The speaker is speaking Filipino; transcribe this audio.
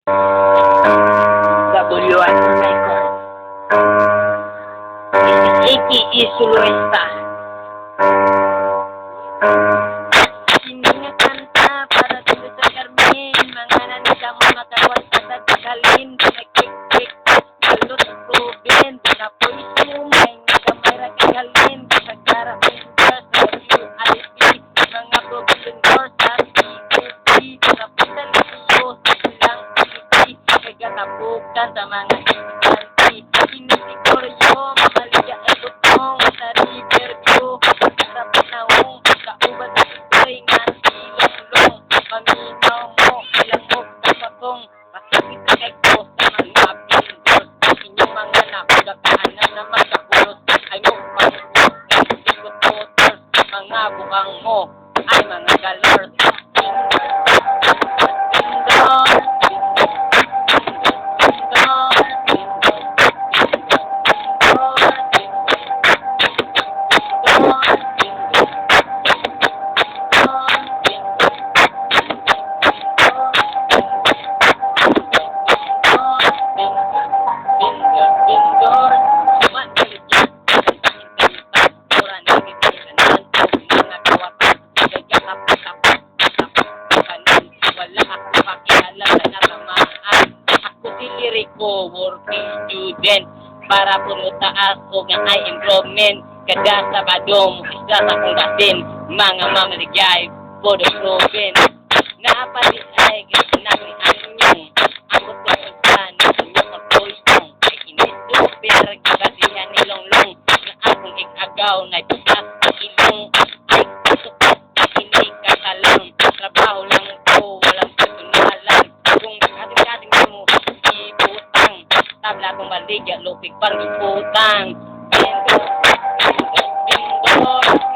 W1 Record. Iki Isuluesta. Sini nga kanta para dito sa Carmen. Mga nanika mga kawas sa daghalin. Pinakik-kik, balot proven. Pinapoy sumay, nagkamera kagalin. Sa karapin girls, sa WIP. Mga proven girls, sa PUP. Napunta liyo sa silang PUP. Nagkatapukan sa mga estudyante. Sinisiguryo, mamaliya ay butong. Sa Riverview, sa panahong kauban sa ito'y nga silong-long. Paminaw mo, ilang mo kapatong. Masakit na kay ko sa mga pindors. Inyong mga nakagakaanan na magkakulos. Ay mo pangulot ng sikototors. Mga bukang mo ay mga galors. Ko working student para puno taas o nga ay improvement kada Sabado isla sa kong kasin mga mamaligay for the proven naapali ay namin anyong ang kutusan inyong magpoisong ay inisuper kabadihan ni Longlong na akong ikagaw na iputas ilong ay kutukas inikatalang trabaho lang ko walang personalan kung kating-kating mo tabla kong baligya, lupig pang iputang. Bingo, bingo, bingo.